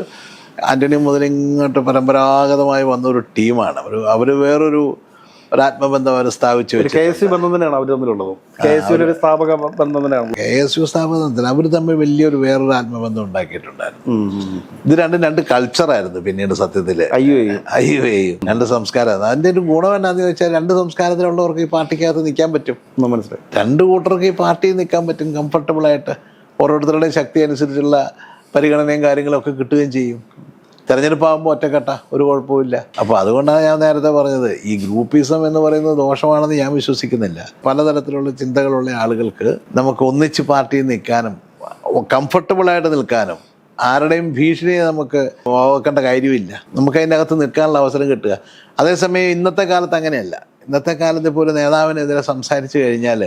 ആൻ്റണി മുതൽ ഇങ്ങോട്ട് പരമ്പരാഗതമായി വന്നൊരു ടീമാണ്. അവർ വേറൊരു ആത്മബന്ധം അവർ സ്ഥാപിച്ചു വെച്ചു. KSU ബന്ധം തന്നെയാണ് അവർ തമ്മിലുള്ളത്. KSU സ്ഥാപക ബന്ധം തന്നെയാണ്. KSU സ്ഥാപനത്തിൽ അവർ തമ്മിൽ വലിയൊരു വേറൊരു ആത്മബന്ധം ഉണ്ടാക്കിയിട്ടുണ്ടായിരുന്നു. ഇത് രണ്ട് കൾച്ചറായിരുന്നു. പിന്നീട് സത്യത്തിൽ IUAയും 2 സംസ്കാരമായിരുന്നു. അതിൻ്റെ ഒരു ഗുണം എന്നാന്ന് ചോദിച്ചാൽ 2 സംസ്കാരത്തിലുള്ളവർക്ക് ഈ പാർട്ടിക്കകത്ത് നിൽക്കാൻ പറ്റും. മനസ്സിലായി. 2 കൂട്ടർക്ക് ഈ പാർട്ടിയിൽ നിൽക്കാൻ പറ്റും കംഫർട്ടബിളായിട്ട്. ഓരോരുത്തരുടെയും ശക്തി അനുസരിച്ചുള്ള പരിഗണനയും കാര്യങ്ങളൊക്കെ കിട്ടുകയും ചെയ്യും. തെരഞ്ഞെടുപ്പാകുമ്പോൾ ഒറ്റക്കെട്ട ഒരു കുഴപ്പമില്ല. അപ്പോൾ അതുകൊണ്ടാണ് ഞാൻ നേരത്തെ പറഞ്ഞത്, ഈ ഗ്രൂപ്പിസം എന്ന് പറയുന്നത് ദോഷമാണെന്ന് ഞാൻ വിശ്വസിക്കുന്നില്ല. പലതരത്തിലുള്ള ചിന്തകളുള്ള ആളുകൾക്ക് നമുക്ക് ഒന്നിച്ച് പാർട്ടിയിൽ നിൽക്കാനും കംഫർട്ടബിളായിട്ട് നിൽക്കാനും ആരുടെയും ഭീഷണിയെ നമുക്ക് നോക്കേണ്ട കാര്യമില്ല. നമുക്ക് അതിൻ്റെ അകത്ത് നിൽക്കാനുള്ള അവസരം കിട്ടുക. അതേസമയം ഇന്നത്തെ കാലത്ത് അങ്ങനെയല്ല. ഇന്നത്തെ കാലത്ത് ഇപ്പോൾ ഒരു നേതാവിനെതിരെ സംസാരിച്ചു കഴിഞ്ഞാൽ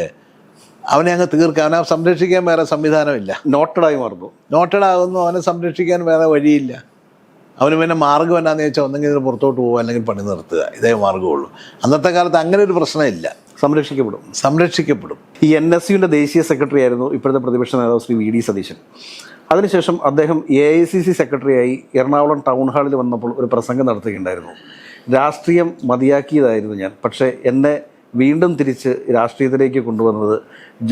അവനെ അങ്ങ് തീർക്കുക. അവനെ സംരക്ഷിക്കാൻ വേറെ സംവിധാനമില്ല. നോട്ടഡാകുന്നു. അവനെ സംരക്ഷിക്കാൻ വേറെ വഴിയില്ല. അവന് പിന്നെ മാർഗ്ഗം എന്നാന്ന് ചോദിച്ചാൽ ഒന്നെങ്കിൽ ഇതിന് പുറത്തോട്ട് പോകുക, അല്ലെങ്കിൽ പണി നിർത്തുക. ഇതേ മാർഗ്ഗമുള്ളൂ. അന്നത്തെ കാലത്ത് അങ്ങനെ ഒരു പ്രശ്നമില്ല. സംരക്ഷിക്കപ്പെടും. ഈ NSUവിൻ്റെ ദേശീയ സെക്രട്ടറി ആയിരുന്നു ഇപ്പോഴത്തെ പ്രതിപക്ഷ നേതാവ് ശ്രീ VD സതീശൻ. അതിനുശേഷം അദ്ദേഹം AICC സെക്രട്ടറിയായി എറണാകുളം ടൗൺ ഹാളിൽ വന്നപ്പോൾ ഒരു പ്രസംഗം നടത്തുകയുണ്ടായിരുന്നു. രാഷ്ട്രീയം മതിയാക്കിയതായിരുന്നു ഞാൻ, പക്ഷേ എന്നെ വീണ്ടും തിരിച്ച് രാഷ്ട്രീയത്തിലേക്ക് കൊണ്ടുവന്നത്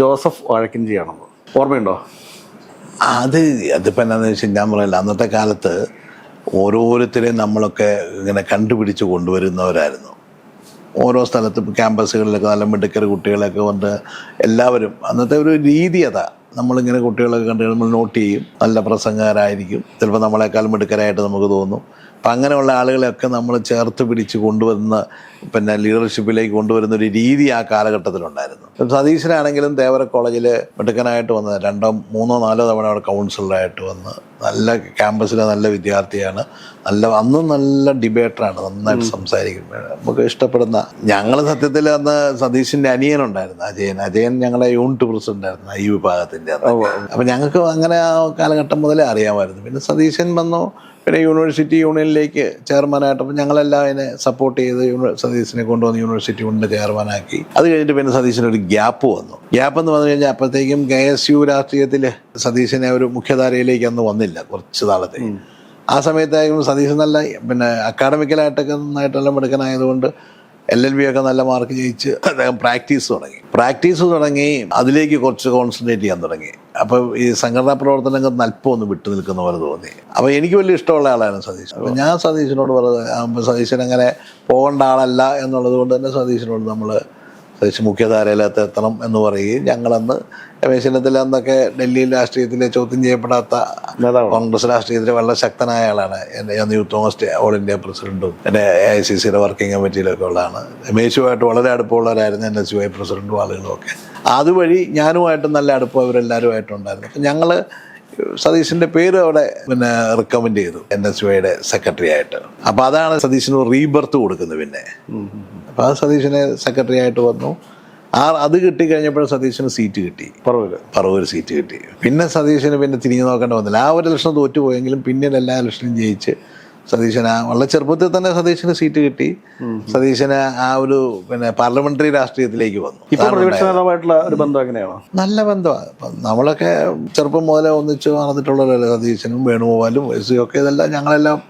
ജോസഫ് വാഴക്കിൻജിയാണെന്ന്. ഓർമ്മയുണ്ടോ? അതിപ്പോൾ എന്താണെന്ന് വെച്ചാൽ ഞാൻ പറയില്ല, അന്നത്തെ കാലത്ത് ഓരോരുത്തരെയും നമ്മളൊക്കെ ഇങ്ങനെ കണ്ടുപിടിച്ച് കൊണ്ടുവരുന്നവരായിരുന്നു. ഓരോ സ്ഥലത്തും ക്യാമ്പസുകളിലൊക്കെ നല്ല മിടുക്കർ കുട്ടികളൊക്കെ വന്ന് എല്ലാവരും അന്നത്തെ ഒരു രീതി അതാ. നമ്മളിങ്ങനെ കുട്ടികളൊക്കെ കണ്ടു നമ്മൾ നോട്ട് ചെയ്യും. നല്ല പ്രസംഗകരായിരിക്കും, ചിലപ്പോൾ നമ്മളെക്കാൾ മിടുക്കരായിട്ട് നമുക്ക് തോന്നും. അപ്പം അങ്ങനെയുള്ള ആളുകളെയൊക്കെ നമ്മൾ ചേർത്ത് പിടിച്ച് കൊണ്ടുവന്ന് പിന്നെ ലീഡർഷിപ്പിലേക്ക് കൊണ്ടുവരുന്ന ഒരു രീതി ആ കാലഘട്ടത്തിലുണ്ടായിരുന്നു. സതീശനാണെങ്കിലും തേവര കോളേജിൽ മിടുക്കനായിട്ട് വന്ന് 2, 3, 4 തവണ അവിടെ കൗൺസിലറായിട്ട് വന്ന് നല്ല ക്യാമ്പസിലെ നല്ല വിദ്യാർത്ഥിയാണ്. അന്നും നല്ല ഡിബേറ്ററാണ്, നന്നായിട്ട് സംസാരിക്കും. നമുക്ക് ഇഷ്ടപ്പെടുന്ന ഞങ്ങൾ സത്യത്തിൽ അന്ന് സതീശിൻ്റെ അനിയനുണ്ടായിരുന്നു അജയൻ ഞങ്ങളെ യൂണിറ്റ് പ്രസിഡൻ്റായിരുന്നു ഈ വിഭാഗത്തിൻ്റെ. അപ്പം ഞങ്ങൾക്ക് അങ്ങനെ ആ കാലഘട്ടം മുതലേ അറിയാമായിരുന്നു. പിന്നെ സതീശൻ വന്നു, പിന്നെ യൂണിവേഴ്സിറ്റി യൂണിയനിലേക്ക് ചെയർമാനായിട്ട്. അപ്പം ഞങ്ങളെല്ലാം അതിനെ സപ്പോർട്ട് ചെയ്ത് സതീശനെ കൊണ്ടുവന്ന് യൂണിവേഴ്സിറ്റി യൂണിയൻ്റെ ചെയർമാനാക്കി. അത് കഴിഞ്ഞിട്ട് പിന്നെ സതീശനൊരു ഗ്യാപ്പ് വന്നു. ഗ്യാപ്പെന്ന് പറഞ്ഞു കഴിഞ്ഞാൽ അപ്പോഴത്തേക്കും KSU രാഷ്ട്രീയത്തിൽ സതീശനെ ഒരു മുഖ്യധാരയിലേക്ക് അന്ന് വന്നില്ല കുറച്ച് നാളത്തേക്ക്. ആ സമയത്തായാലും സതീശൻ നല്ല പിന്നെ അക്കാഡമിക്കലായിട്ടൊക്കെ നന്നായിട്ടെല്ലാം മിടുക്കനായതുകൊണ്ട് LLB ഒക്കെ നല്ല മാർക്ക് ജയിച്ച് അദ്ദേഹം പ്രാക്ടീസ് തുടങ്ങി അതിലേക്ക് കുറച്ച് കോൺസെൻട്രേറ്റ് ചെയ്യാൻ തുടങ്ങി. അപ്പോൾ ഈ സംഘടനാ പ്രവർത്തനങ്ങൾ അല്പമൊന്ന് വിട്ടു നിൽക്കുന്ന പോലെ തോന്നി. അപ്പോൾ എനിക്ക് വലിയ ഇഷ്ടമുള്ള ആളാണ് സതീശൻ. അപ്പോൾ ഞാൻ സതീശനോട് പറഞ്ഞത് സതീശൻ അങ്ങനെ പോകേണ്ട ആളല്ല എന്നുള്ളത് കൊണ്ട് തന്നെ സതീശനോട് നമ്മൾ സതീശ് മുഖ്യധാരയിലകത്ത് എത്തണം എന്ന് പറയുകയും ഞങ്ങളന്ന് രമേശ് ചെന്നിത്തല അന്നൊക്കെ ഡൽഹിയിൽ രാഷ്ട്രീയത്തിലെ ചോദ്യം ചെയ്യപ്പെടാത്ത കോൺഗ്രസ് രാഷ്ട്രീയത്തിൽ വളരെ ശക്തനായ ആളാണ്. ഞാൻ യൂത്ത് കോൺഗ്രസ് ഓൾ ഇന്ത്യ പ്രസിഡന്റും എൻ്റെ AICCയുടെ വർക്കിംഗ് കമ്മിറ്റിയിലൊക്കെ ഉള്ളതാണ്. രമേശുമായിട്ട് വളരെ അടുപ്പമുള്ളവരായിരുന്നു NSUI പ്രസിഡന്റും ആളുകളും ഒക്കെ. അതുവഴി ഞാനുമായിട്ട് നല്ല അടുപ്പം ഇവരെല്ലാവരുമായിട്ടുണ്ടായിരുന്നു. അപ്പം ഞങ്ങൾ സതീശിൻ്റെ പേര് അവിടെ റിക്കമെൻഡ് ചെയ്തു NSUIയുടെ സെക്രട്ടറി ആയിട്ട്. അപ്പോൾ അതാണ് സതീശിന് റീബർത്ത് കൊടുക്കുന്നത്. പിന്നെ അപ്പോൾ ആ സതീശിനെ സെക്രട്ടറി ആയിട്ട് വന്നു. അത് കിട്ടിക്കഴിഞ്ഞപ്പോഴും സതീശന് സീറ്റ് കിട്ടി, പറവൂർ സീറ്റ് കിട്ടി. പിന്നെ സതീശന് പിന്നെ തിരിഞ്ഞു നോക്കേണ്ട വന്നില്ല. ആ ഒരു ഇലക്ഷൻ തോറ്റുപോയെങ്കിലും പിന്നീട് എല്ലാ ഇലക്ഷനും ജയിച്ച് സതീശന് വളരെ ചെറുപ്പത്തിൽ തന്നെ സതീശന് സീറ്റ് കിട്ടി. സതീശന് ആ ഒരു പാർലമെന്ററി രാഷ്ട്രീയത്തിലേക്ക് വന്നു. ഒരു ബന്ധം എങ്ങനെയാണോ? നല്ല ബന്ധമാണ്. നമ്മളൊക്കെ ചെറുപ്പം മുതലേ ഒന്നിച്ച് നടന്നിട്ടുള്ളവരല്ലേ സതീശനും വേണുഗോപാലും എസ് ഒക്കെ. ഇതെല്ലാം ഞങ്ങളെല്ലാം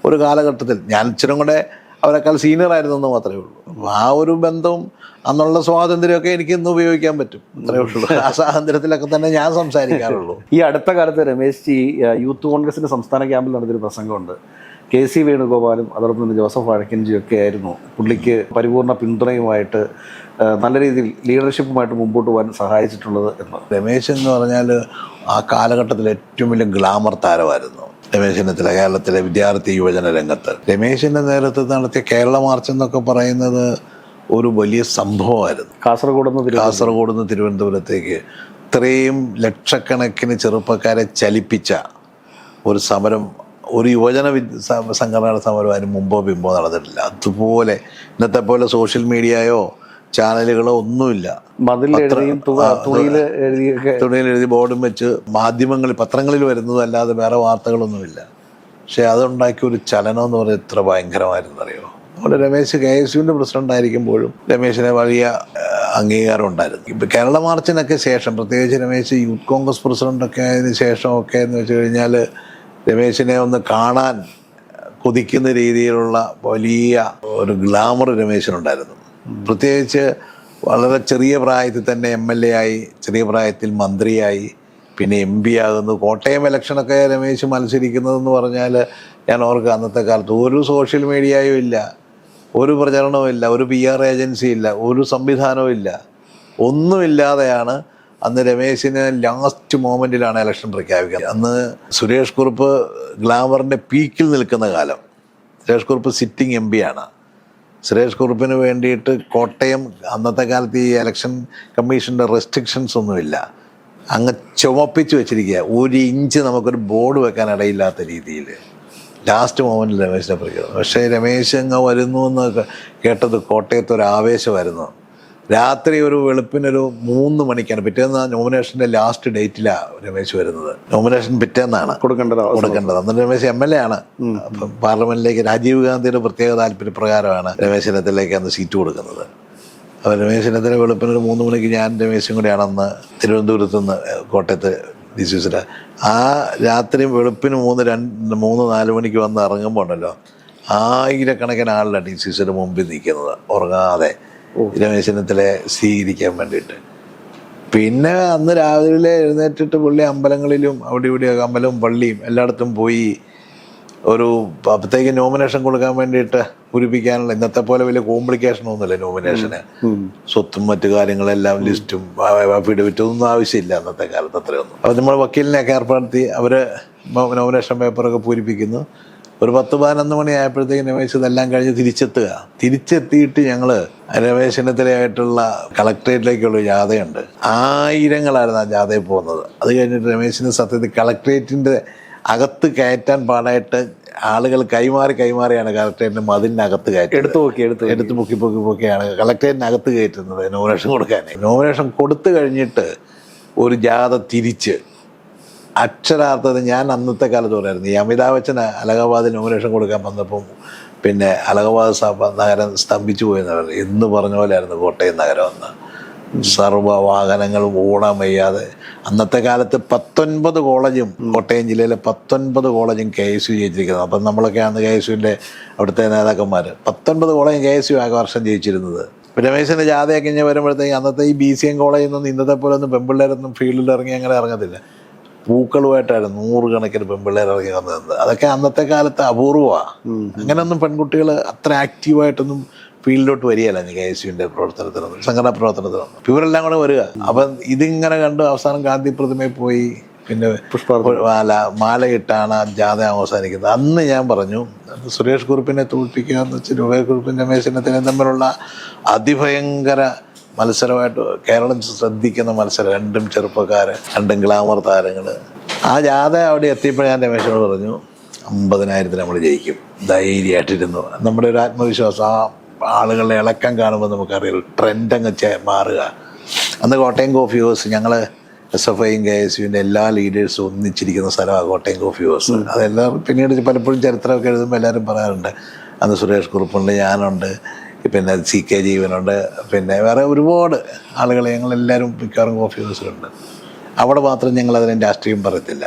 ഒരു കാലഘട്ടത്തിൽ, ഞാൻ ഇച്ചിരും കൂടെ അവരെക്കാൾ സീനിയർ ആയിരുന്നു എന്ന് മാത്രമേ ഉള്ളൂ. ആ ഒരു ബന്ധവും അന്നുള്ള സ്വാതന്ത്ര്യമൊക്കെ എനിക്ക് ഇന്ന് ഉപയോഗിക്കാൻ പറ്റും, അത്രയേ ഉള്ളൂ. ആ സ്വാതന്ത്ര്യത്തിലൊക്കെ തന്നെ ഞാൻ സംസാരിക്കാറുള്ളൂ. ഈ അടുത്ത കാലത്ത് രമേശ് ജി യൂത്ത് കോൺഗ്രസിന്റെ സംസ്ഥാന ക്യാമ്പിൽ നടന്നൊരു പ്രസംഗമുണ്ട്. KC വേണുഗോപാലും അതോടൊപ്പം തന്നെ ജോസഫ് വാഴക്കൻജിയും ഒക്കെ ആയിരുന്നു പുള്ളിക്ക് പരിപൂർണ പിന്തുണയുമായിട്ട് നല്ല രീതിയിൽ ലീഡർഷിപ്പുമായിട്ട് മുമ്പോട്ട് പോകാൻ സഹായിച്ചിട്ടുള്ളത് എന്ന്. രമേശ് എന്ന് പറഞ്ഞാൽ ആ കാലഘട്ടത്തിൽ ഏറ്റവും വലിയ ഗ്ലാമർ താരമായിരുന്നു രമേശ് ചെന്നിത്തല കേരളത്തിലെ വിദ്യാർത്ഥി യുവജന രംഗത്ത്. രമേശിൻ്റെ നേതൃത്വത്തിൽ നടത്തിയ കേരള മാർച്ച് എന്നൊക്കെ പറയുന്നത് ഒരു വലിയ സംഭവമായിരുന്നു. കാസർഗോഡ് നിന്ന് തിരുവനന്തപുരത്തേക്ക് ഇത്രയും ലക്ഷക്കണക്കിന് ചെറുപ്പക്കാരെ ചലിപ്പിച്ച ഒരു സമരം, ഒരു യുവജന സംഘടനയുടെ സമരം അതിന് മുമ്പോ പിമ്പോ നടന്നിട്ടില്ല. അതുപോലെ ഇന്നത്തെ പോലെ സോഷ്യൽ മീഡിയയോ ചാനലുകളോ ഒന്നുമില്ല. തുണിയിൽ എഴുതി ബോർഡും വെച്ച് മാധ്യമങ്ങളിൽ പത്രങ്ങളിൽ വരുന്നതല്ലാതെ വേറെ വാർത്തകളൊന്നുമില്ല. പക്ഷെ അതുണ്ടാക്കിയ ഒരു ചലനം എന്ന് പറയുന്നത് എത്ര ഭയങ്കരമായിരുന്നു അറിയോ. അതുപോലെ രമേശ് KSUവിൻ്റെ പ്രസിഡന്റ് ആയിരിക്കുമ്പോഴും രമേശിന് വലിയ അംഗീകാരം ഉണ്ടായിരുന്നു. ഇപ്പം കേരള മാർച്ചിനൊക്കെ ശേഷം, പ്രത്യേകിച്ച് രമേശ് യൂത്ത് കോൺഗ്രസ് പ്രസിഡന്റൊക്കെ ആയതിനു ശേഷമൊക്കെ എന്ന് വെച്ച് കഴിഞ്ഞാൽ രമേശിനെ ഒന്ന് കാണാൻ കൊതിക്കുന്ന രീതിയിലുള്ള വലിയ ഒരു ഗ്ലാമർ രമേശിനുണ്ടായിരുന്നു. പ്രത്യേകിച്ച് വളരെ ചെറിയ പ്രായത്തിൽ തന്നെ MLA ആയി, ചെറിയ പ്രായത്തിൽ മന്ത്രിയായി, പിന്നെ MP ആകുന്നു. കോട്ടയം ഇലക്ഷനൊക്കെ രമേശ് മത്സരിക്കുന്നതെന്ന് പറഞ്ഞാൽ ഞാൻ ഓർക്കുക, അന്നത്തെ കാലത്ത് ഒരു സോഷ്യൽ മീഡിയയും ഇല്ല, ഒരു പ്രചരണവും ഇല്ല, ഒരു PR ഏജൻസി ഇല്ല, ഒരു സംവിധാനവും ഇല്ല, ഒന്നുമില്ലാതെയാണ് അന്ന് രമേശിന് ലാസ്റ്റ് മൊമെൻറ്റിലാണ് ഇലക്ഷൻ പ്രഖ്യാപിക്കുന്നത്. അന്ന് സുരേഷ് കുറുപ്പ് ഗ്ലാമറിൻ്റെ പീക്കിൽ നിൽക്കുന്ന കാലം. സുരേഷ് കുറുപ്പ് സിറ്റിംഗ് MP ആണ്. സുരേഷ് കുറുപ്പിന് വേണ്ടിയിട്ട് കോട്ടയം അന്നത്തെ കാലത്ത് ഈ ഇലക്ഷൻ കമ്മീഷൻ്റെ റെസ്ട്രിക്ഷൻസ് ഒന്നുമില്ല, അങ്ങ് ചുമപ്പിച്ച് വെച്ചിരിക്കുക. 1 ഇഞ്ച് നമുക്കൊരു ബോർഡ് വെക്കാൻ ഇടയില്ലാത്ത രീതിയിൽ ലാസ്റ്റ് മൊമെൻറ്റിൽ രമേശിനെ പ്രഖ്യാപിക്കുന്നു. പക്ഷേ രമേശ് അങ്ങ് വരുന്നു എന്ന് കേട്ടത് കോട്ടയത്ത് ഒരു ആവേശമായിരുന്നു. രാത്രി ഒരു വെളുപ്പിനൊരു 3 മണിക്കാണ്, പിറ്റേന്ന് നോമിനേഷൻ്റെ ലാസ്റ്റ് ഡേറ്റിലാണ് രമേശ് വരുന്നത്. നോമിനേഷൻ പിറ്റേന്നാണ് കൊടുക്കേണ്ടത്. അന്ന് രമേശ് MLA ആണ്. അപ്പം പാർലമെന്റിലേക്ക് രാജീവ് ഗാന്ധിയുടെ പ്രത്യേക താല്പര്യപ്രകാരമാണ് രമേശ് ചെന്നിത്തലയ്ക്ക് അന്ന് സീറ്റ് കൊടുക്കുന്നത്. അപ്പോൾ രമേശ് ചെന്നിത്തല വെളുപ്പിനൊരു 3 മണിക്ക് ഞാൻ രമേശും കൂടെയാണ് അന്ന് തിരുവനന്തപുരത്ത് നിന്ന് കോട്ടയത്ത് DCസിൽ. ആ രാത്രി വെളുപ്പിന് 3-4 മണിക്ക് വന്ന് ഇറങ്ങുമ്പോൾ ഉണ്ടല്ലോ, ആയിരക്കണക്കിന് ആളുടെ DCസിയുടെ മുമ്പിൽ നിൽക്കുന്നത് ഉറങ്ങാതെ രമേശ് ചെന്നിത്തലയെ സ്വീകരിക്കാൻ വേണ്ടിയിട്ട്. പിന്നെ അന്ന് രാവിലെ എഴുന്നേറ്റിട്ട് പുള്ളി അമ്പലങ്ങളിലും അവിടെ ഇവിടെയൊക്കെ, അമ്പലവും പള്ളിയും എല്ലായിടത്തും പോയി ഒരു അപ്പത്തേക്ക് നോമിനേഷൻ കൊടുക്കാൻ വേണ്ടിയിട്ട് പൂരിപ്പിക്കാനുള്ള, ഇന്നത്തെ പോലെ വലിയ കോംപ്ലിക്കേഷനൊന്നുമില്ല നോമിനേഷന്. സ്വത്തും മറ്റു കാര്യങ്ങളെല്ലാം ലിസ്റ്റും അഫിഡവിറ്റും ഒന്നും ആവശ്യമില്ല അന്നത്തെ കാലത്ത് അത്രയൊന്നും. അപ്പോൾ നമ്മൾ വക്കീലിനെയൊക്കെ ഏർപ്പെടുത്തി അവർ നോമിനേഷൻ പേപ്പറൊക്കെ പൂരിപ്പിക്കുന്നു. ഒരു 10-11 മണി ആയപ്പോഴത്തേക്കും രമേശ് ഇതെല്ലാം കഴിഞ്ഞ് തിരിച്ചെത്തിയിട്ട് ഞങ്ങൾ രമേശ് ചെന്നിത്തലയായിട്ടുള്ള കളക്ട്രേറ്റിലേക്കുള്ള ജാഥയുണ്ട്. ആയിരങ്ങളായിരുന്നു ആ ജാഥയിൽ പോകുന്നത്. അത് കഴിഞ്ഞിട്ട് രമേശിന് സത്യത്തിൽ കളക്ട്രേറ്റിൻ്റെ അകത്ത് കയറ്റാൻ പാടായിട്ട് ആളുകൾ കൈമാറിയാണ് കളക്ട്രേറ്റിൻ്റെ മതിലിനകത്ത് കയറ്റി എടുത്ത് പൊക്കിയാണ് കളക്ട്രേറ്റിനകത്ത് കയറ്റുന്നത് നോമിനേഷൻ കൊടുക്കാൻ. നോമിനേഷൻ കൊടുത്തു കഴിഞ്ഞിട്ട് ഒരു ജാഥ തിരിച്ച് അക്ഷരാർത്ഥത്തിൽ ഞാൻ അന്നത്തെ കാലത്ത് പറയായിരുന്നു, ഈ അമിതാഭ് ബച്ചൻ അലഹബാദിൽ നോമിനേഷൻ കൊടുക്കാൻ വന്നപ്പം പിന്നെ അലഹബാദ് നഗരം സ്തംഭിച്ചു പോയെന്ന് പറഞ്ഞു. എന്ന് പറഞ്ഞ പോലെയായിരുന്നു കോട്ടയം നഗരം എന്ന്. സർവ്വ വാഹനങ്ങളും ഓടാൻ വയ്യാതെ. അന്നത്തെ കാലത്ത് 19 കോളേജും കോട്ടയം ജില്ലയിലെ 19 കോളേജും KSU ജയിച്ചിരിക്കുന്നത്. അപ്പം നമ്മളൊക്കെയാണ് KSUവിൻ്റെ അവിടുത്തെ നേതാക്കന്മാർ. 19 കോളേജും KSU ആ വർഷം ജയിച്ചിരുന്നത്. രമേശിൻ്റെ ജാഥയൊക്കെ ഇങ്ങനെ വരുമ്പോഴത്തേക്ക് അന്നത്തെ ഈ BCM കോളേജിൽ നിന്ന് ഇന്നത്തെ പോലെ ഒന്നും പെൺപിള്ളേരൊന്നും ഫീൽഡിൽ ഇറങ്ങി അങ്ങനെ ഇറങ്ങത്തില്ല. പൂക്കളുമായിട്ടായിരുന്നു 100 കണക്കിന് പെൺപിള്ളേർ ഇറങ്ങി വന്നത്. അതൊക്കെ അന്നത്തെ കാലത്ത് അപൂർവമാണ്. അങ്ങനെയൊന്നും പെൺകുട്ടികൾ അത്ര ആക്റ്റീവായിട്ടൊന്നും ഫീൽഡിലോട്ട് വരികയല്ല KSUവിൻ്റെ പ്രവർത്തനത്തിനൊന്നും, സംഘടനാ പ്രവർത്തനത്തിനൊന്നും. ഇവരെല്ലാം കൂടെ വരിക. അപ്പം ഇതിങ്ങനെ കണ്ട് അവസാനം ഗാന്ധി പ്രതിമയിൽ പോയി പിന്നെ മാലയിട്ടാണ് ജാഥ അവസാനിക്കുന്നത്. അന്ന് ഞാൻ പറഞ്ഞു സുരേഷ് കുറുപ്പിനെ തോൽപ്പിക്കുക എന്ന് വെച്ചാൽ സുരേഷ് കുറുപ്പും രമേശ് ചെന്നിത്തലയും തമ്മിലുള്ള അതിഭയങ്കര മത്സരമായിട്ട് കേരളം ശ്രദ്ധിക്കുന്ന മത്സരം. രണ്ടും ചെറുപ്പക്കാർ, രണ്ടും ഗ്ലാമർ താരങ്ങൾ. ആ ജാഥ അവിടെ എത്തിയപ്പോൾ ഞാൻ രമേശിനോട് പറഞ്ഞു 50,000 നമ്മൾ ജയിക്കും, ധൈര്യമായിട്ടിരുന്നു. നമ്മുടെ ഒരു ആത്മവിശ്വാസം, ആ ആളുകളുടെ ഇളക്കം കാണുമ്പോൾ നമുക്കറിയാം ട്രെൻഡ് അങ്ങ് മാറുക. അന്ന് കോട്ടയം കോഫി ഹൗസ്, ഞങ്ങൾ SFIയും KSUവിൻ്റെ എല്ലാ ലീഡേഴ്സും ഒന്നിച്ചിരിക്കുന്ന സ്ഥലമാണ് കോട്ടയം കോഫി ഹൗസ്. അതെല്ലാം പിന്നീട് പലപ്പോഴും ചരിത്രമൊക്കെ എഴുതുമ്പോൾ എല്ലാവരും പറയാറുണ്ട് അന്ന് സുരേഷ് കുറുപ്പുണ്ട്, ഞാനുണ്ട്, പിന്നെ CK ജീവനുണ്ട്, പിന്നെ വേറെ ഒരുപാട് ആളുകൾ, ഞങ്ങളെല്ലാവരും മിക്കവാറും കോഫി ഹൗസിലുണ്ട്. അവിടെ മാത്രം ഞങ്ങൾ അതിനെ രാഷ്ട്രീയം പറയത്തില്ല.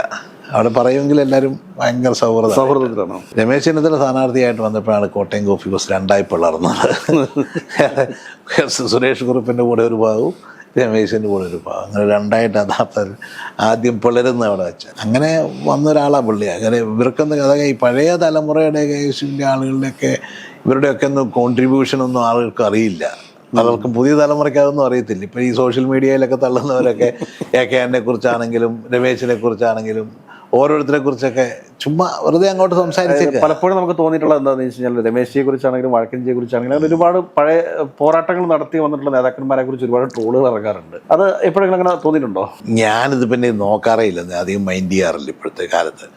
അവിടെ പറയുമെങ്കിൽ എല്ലാവരും ഭയങ്കര സൗഹൃദത്തിലാണ്. രമേശ് ചെന്നിത്തല സ്ഥാനാർത്ഥിയായിട്ട് വന്നപ്പോഴാണ് കോട്ടയം കോഫി ഹൗസ് 2ആയി പിളർന്നത്. സുരേഷ് കുറുപ്പിൻ്റെ കൂടെ ഒരു ഭാഗവും രമേശിൻ്റെ കൂടെ ഒരു ഭാഗം, അങ്ങനെ 2ആയിട്ട് യഥാർത്ഥ ആദ്യം പിളരുന്ന അവിടെ വെച്ച് അങ്ങനെ വന്ന ഒരാളാണ് പുള്ളി. അങ്ങനെ ഇവർക്കൊന്നും അതൊക്കെ ഈ പഴയ തലമുറയുടെ KSUവിൻ്റെ ആളുകളുടെയൊക്കെ ഇവരുടെയൊക്കെ ഒന്നും കോൺട്രിബ്യൂഷനൊന്നും ആളുകൾക്ക് അറിയില്ല. പലർക്കും പുതിയ തലമുറയ്ക്ക് അതൊന്നും അറിയത്തില്ല. ഇപ്പം ഈ സോഷ്യൽ മീഡിയയിലൊക്കെ തള്ളുന്നവരൊക്കെ AK കുറിച്ചാണെങ്കിലും രമേശിനെ കുറിച്ചാണെങ്കിലും ഓരോരുത്തരെ കുറിച്ചൊക്കെ ചുമ്മാ വെറുതെ അങ്ങോട്ട് സംസാരിച്ചേക്കുക. പലപ്പോഴും നമുക്ക് തോന്നിയിട്ടുള്ളത് എന്താണെന്ന് വെച്ച് കഴിഞ്ഞാൽ രമേശിയെ കുറിച്ചാണെങ്കിലും വഴക്കഞ്ചിയെ കുറിച്ചാണെങ്കിലും അങ്ങനെ ഒരുപാട് പഴയ പോരാട്ടങ്ങൾ നടത്തി വന്നിട്ടുള്ള നേതാക്കന്മാരെ കുറിച്ച് ഒരുപാട് ട്രോളുകൾ ഇറങ്ങാറുണ്ട്. അത് എപ്പോഴെങ്കിലും അങ്ങനെ തോന്നിയിട്ടുണ്ടോ? ഞാനിത് പിന്നെ നോക്കാറേ ഇല്ല, അധികം മൈൻഡ് ചെയ്യാറില്ല ഇപ്പോഴത്തെ കാലത്ത്.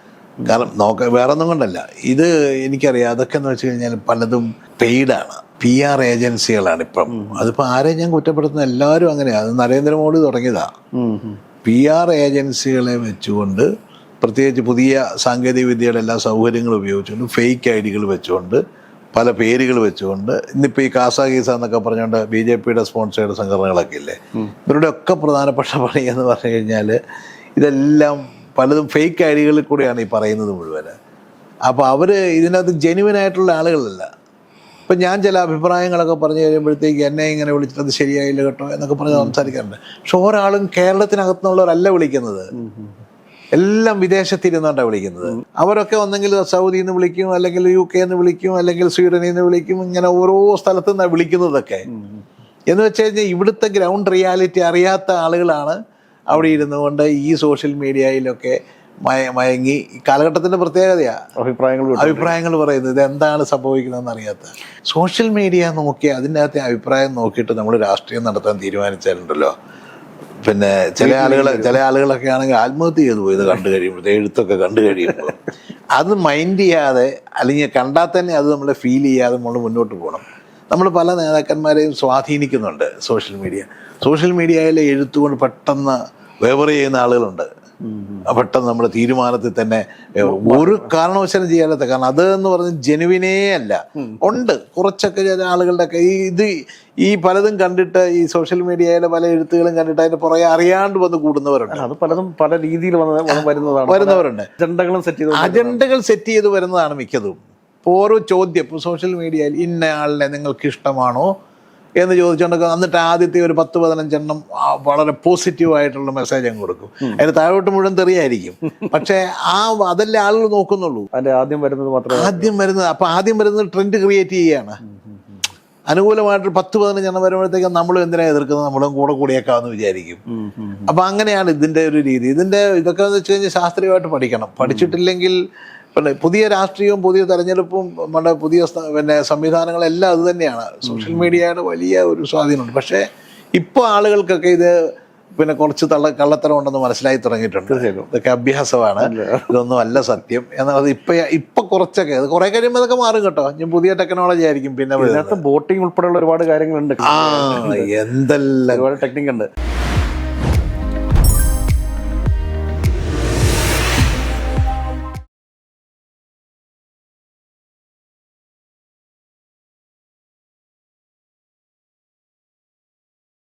കാരണം വേറെ ഒന്നും കൊണ്ടല്ല, ഇത് എനിക്കറിയാം. അതൊക്കെ എന്ന് വെച്ച് കഴിഞ്ഞാൽ പലതും പെയ്ഡാണ്, PR ഏജൻസികളാണ് ഇപ്പം. അതിപ്പോൾ ആരെയും ഞാൻ കുറ്റപ്പെടുത്തുന്ന, എല്ലാവരും അങ്ങനെയാണ്. അത് നരേന്ദ്രമോദി തുടങ്ങിയതാണ്. PR ഏജൻസികളെ വെച്ചുകൊണ്ട്, പ്രത്യേകിച്ച് പുതിയ സാങ്കേതിക വിദ്യയുടെ എല്ലാ സൗകര്യങ്ങളും ഉപയോഗിച്ചുകൊണ്ട്, ഫേക്ക് ഐഡികൾ വെച്ചുകൊണ്ട്, പല പേരുകൾ വെച്ചുകൊണ്ട്, ഇന്നിപ്പോൾ ഈ കാസ എന്നൊക്കെ പറഞ്ഞുകൊണ്ട് BJPയുടെ സ്പോൺസേഡ് സംഘടനകളൊക്കെ ഇല്ലേ, ഇവരുടെ ഒക്കെ പ്രധാനപ്പെട്ട പണി എന്ന് പറഞ്ഞു കഴിഞ്ഞാൽ ഇതെല്ലാം പലതും ഫേക്ക് ഐഡികളിൽ കൂടെയാണ് ഈ പറയുന്നത് മുഴുവൻ. അപ്പോൾ അവർ ഇതിനകത്ത് ജെന്യുവനായിട്ടുള്ള ആളുകളല്ല. ഇപ്പം ഞാൻ ചില അഭിപ്രായങ്ങളൊക്കെ പറഞ്ഞു കഴിയുമ്പോഴത്തേക്ക് എന്നെ ഇങ്ങനെ വിളിച്ചിട്ട് അത് ശരിയായില്ല കേട്ടോ എന്നൊക്കെ പറഞ്ഞ് സംസാരിക്കാറുണ്ട്. പക്ഷെ ഒരാളും കേരളത്തിനകത്തുനിന്നുള്ളവരല്ല വിളിക്കുന്നത്, എല്ലാം വിദേശത്തിരുന്നാണ്ടാണ് വിളിക്കുന്നത്. അവരൊക്കെ ഒന്നെങ്കിൽ സൗദിയിൽ നിന്ന് വിളിക്കും, അല്ലെങ്കിൽ UK നിന്ന് വിളിക്കും, അല്ലെങ്കിൽ സ്വീഡനിൽ നിന്ന് വിളിക്കും. ഇങ്ങനെ ഓരോ സ്ഥലത്തു നിന്നാണ് വിളിക്കുന്നതൊക്കെ. എന്ന് വെച്ച് കഴിഞ്ഞാൽ ഇവിടുത്തെ ഗ്രൗണ്ട് റിയാലിറ്റി അറിയാത്ത ആളുകളാണ് അവിടെ ഇരുന്നുകൊണ്ട് ഈ സോഷ്യൽ മീഡിയയിലൊക്കെ മയങ്ങി. ഈ കാലഘട്ടത്തിൻ്റെ പ്രത്യേകതയാണ് അഭിപ്രായങ്ങൾ പറയുന്നത്. ഇത് എന്താണ് സംഭവിക്കുന്നതെന്ന് അറിയാത്ത. സോഷ്യൽ മീഡിയ നോക്കി അതിൻ്റെ അകത്തെ അഭിപ്രായം നോക്കിയിട്ട് നമ്മൾ രാഷ്ട്രീയം നടത്താൻ തീരുമാനിച്ചാലുണ്ടല്ലോ, പിന്നെ ചില ആളുകളൊക്കെ ആണെങ്കിൽ ആത്മഹത്യ ചെയ്തു പോയി ഇത് കണ്ടു കഴിയുമ്പോൾ, എഴുത്തൊക്കെ കണ്ടു കഴിയുമ്പോൾ. അത് മൈൻഡ് ചെയ്യാതെ, അല്ലെങ്കിൽ കണ്ടാൽ തന്നെ അത് നമ്മളെ ഫീൽ ചെയ്യാതെ നമ്മൾ മുന്നോട്ട് പോകണം. നമ്മൾ പല നേതാക്കന്മാരെയും സ്വാധീനിക്കുന്നുണ്ട് സോഷ്യൽ മീഡിയയിലെ എഴുത്തുകൊണ്ട് പെട്ടെന്ന് വേവർ ചെയ്യുന്ന ആളുകളുണ്ട്. പെട്ടെന്ന് നമ്മുടെ തീരുമാനത്തിൽ തന്നെ ഒരു കാരണവശാലും ചെയ്യാത്ത, കാരണം അത് എന്ന് പറഞ്ഞ് ജെനുവിനേ അല്ല. ഉണ്ട് കുറച്ചൊക്കെ ചില ആളുകളുടെ ഒക്കെ ഈ പലതും കണ്ടിട്ട്, ഈ സോഷ്യൽ മീഡിയയിലെ പല എഴുത്തുകളും കണ്ടിട്ട് അതിന്റെ പുറകെ അറിയാണ്ട് വന്ന് കൂടുന്നവരുണ്ട്. അത് പലതും പല രീതിയിൽ വരുന്നവരുണ്ട്. അജണ്ടകൾ സെറ്റ് ചെയ്ത് വരുന്നതാണ് മിക്കതും. ഇപ്പോൾ ഓരോ ചോദ്യം, ഇപ്പോൾ സോഷ്യൽ മീഡിയയിൽ ഇന്ന ആളിനെ നിങ്ങൾക്ക് ഇഷ്ടമാണോ എന്ന് ചോദിച്ചുകൊണ്ട് എന്നിട്ട് ആദ്യത്തെ ഒരു 10-15 എണ്ണം വളരെ പോസിറ്റീവായിട്ടുള്ള മെസ്സേജ് അങ്ങ് കൊടുക്കും. അതിന് താഴോട്ട് മുഴുവൻ തെറിയായിരിക്കും. പക്ഷേ അതല്ലേ ആളുകൾ നോക്കുന്നുള്ളൂ. ആദ്യം വരുന്നത് അപ്പോൾ ആദ്യം വരുന്നത് ട്രെൻഡ് ക്രിയേറ്റ് ചെയ്യുകയാണ്. അനുകൂലമായിട്ട് 10-15 എണ്ണം വരുമ്പോഴത്തേക്കും നമ്മളും എന്തിനാണ് എതിർക്കുന്നത്, നമ്മളും കൂടിയേക്കാമെന്ന് വിചാരിക്കും. അപ്പം അങ്ങനെയാണ് ഇതിൻ്റെ ഒരു രീതി. ഇതൊക്കെ എന്ന് വെച്ച് കഴിഞ്ഞാൽ ശാസ്ത്രീയമായിട്ട് പഠിക്കണം. പഠിച്ചിട്ടില്ലെങ്കിൽ പിന്നെ പുതിയ രാഷ്ട്രീയവും പുതിയ തെരഞ്ഞെടുപ്പും നമ്മുടെ പുതിയ സംവിധാനങ്ങളെല്ലാം അത് തന്നെയാണ്. സോഷ്യൽ മീഡിയയുടെ വലിയ ഒരു സ്വാധീനമുണ്ട്. പക്ഷേ ഇപ്പോൾ ആളുകൾക്കൊക്കെ ഇത് പിന്നെ കുറച്ച് കള്ളത്തരം ഉണ്ടെന്ന് മനസ്സിലായി തുടങ്ങിയിട്ടുണ്ട്. ഇതൊക്കെ അഭ്യാസമാണ്, ഇതൊന്നും അല്ല സത്യം എന്നത്. ഇപ്പൊ കുറച്ചൊക്കെ, അത് കുറെ കഴിയുമ്പോൾ അതൊക്കെ മാറും കേട്ടോ. ഞാൻ പുതിയ ടെക്നോളജി ആയിരിക്കും. പിന്നെ ബോട്ടിംഗ് ഉൾപ്പെടെയുള്ള ഒരുപാട് കാര്യങ്ങളുണ്ട്, എന്തെല്ലാം ഒരുപാട് ടെക്നിക്ക് ഉണ്ട്.